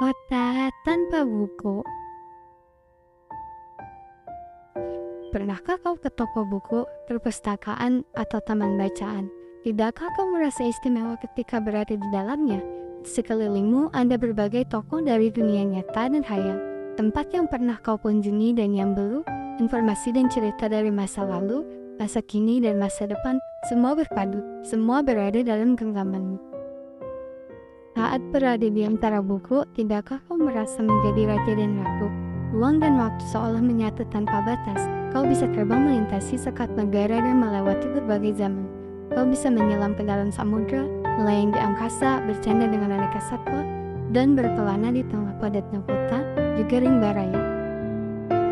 Kota tanpa buku. Pernahkah kau ke toko buku, perpustakaan, atau taman bacaan? Tidakkah kau merasa istimewa ketika berada di dalamnya? Di sekelilingmu ada berbagai toko dari dunia nyata dan khayal. Tempat yang pernah kau kunjungi dan yang belum, informasi dan cerita dari masa lalu, masa kini dan masa depan, semua berpadu, semua berada dalam genggamanmu. Saat berada di antara buku, tidakkah kau merasa menjadi raja dan ratu? Ruang dan waktu seolah menyatu tanpa batas. Kau bisa terbang melintasi sekat negara dan melewati berbagai zaman. Kau bisa menyelam ke dalam samudra, melayang di angkasa, bercanda dengan aneka satwa, dan berkelana di tengah padatnya kota, juga rimba raya.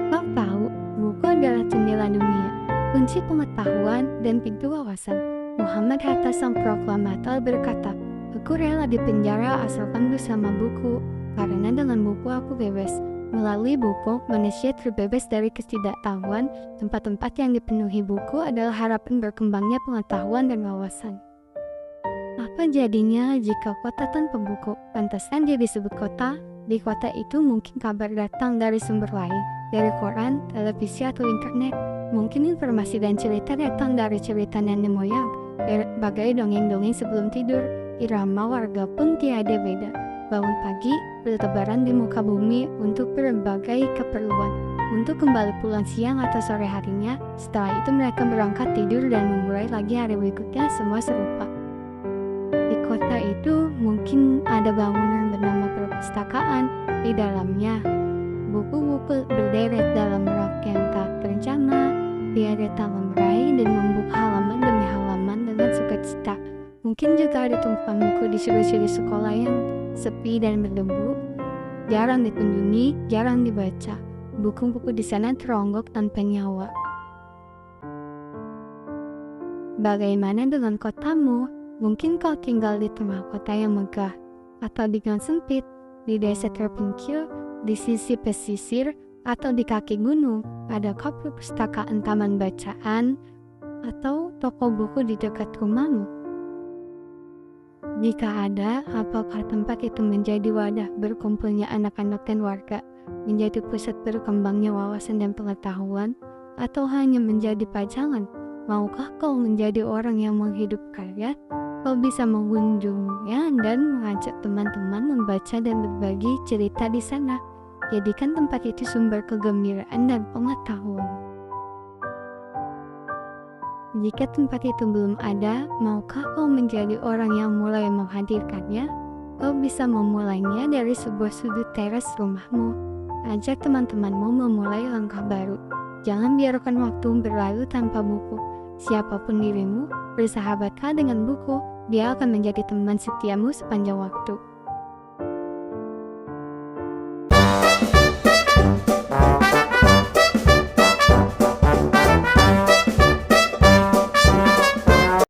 Kau tahu, buku adalah jendela dunia, kunci pengetahuan dan pintu wawasan. Muhammad Hatta sang proklamator berkata, "Aku rela dipenjara asalkan bersama buku, karena dengan buku aku bebas." Melalui buku, manusia terbebas dari ketidaktahuan. Tempat-tempat yang dipenuhi buku adalah harapan berkembangnya pengetahuan dan wawasan. Apa jadinya jika kota tanpa buku? Pantesan dia disebut kota. Di kota itu mungkin kabar datang dari sumber lain, dari koran, televisi, atau internet. Mungkin informasi dan cerita datang dari cerita nenek moyang, bagai dongeng-dongeng sebelum tidur. Irama warga pun tiada beda. Bangun pagi, bertebaran di muka bumi untuk berbagai keperluan. Untuk kembali pulang siang atau sore harinya, setelah itu mereka berangkat tidur dan memulai lagi hari berikutnya, semua serupa. Di kota itu mungkin ada bangunan bernama perpustakaan. Di dalamnya, buku-buku berderet dalam rak yang tak terencana. Deretan lembarai dan membuka halaman demi halaman dengan sukacita. Mungkin juga ada tumpukan buku di sudut-sudut sekolah yang sepi dan berdebu, jarang dikunjungi, jarang dibaca. Buku-buku di sana teronggok tanpa nyawa. Bagaimana dengan kotamu? Mungkin kau tinggal di tengah kota yang megah, atau di gang sempit, di desa terpencil, di sisi pesisir, atau di kaki gunung. Adakah perpustakaan, taman bacaan, atau toko buku di dekat rumahmu? Jika ada, apakah tempat itu menjadi wadah berkumpulnya anak-anak dan warga, menjadi pusat berkembangnya wawasan dan pengetahuan, atau hanya menjadi pajangan? Maukah kau menjadi orang yang menghidupkannya? Kau bisa mengunjunginya dan mengajak teman-teman membaca dan berbagi cerita di sana. Jadikan tempat itu sumber kegembiraan dan pengetahuan. Jika tempat itu belum ada, maukah kau menjadi orang yang mulai menghadirkannya? Kau bisa memulainya dari sebuah sudut teras rumahmu. Ajak teman-temanmu memulai langkah baru. Jangan biarkan waktu berlalu tanpa buku. Siapapun dirimu, bersahabatlah dengan buku. Dia akan menjadi teman setiamu sepanjang waktu.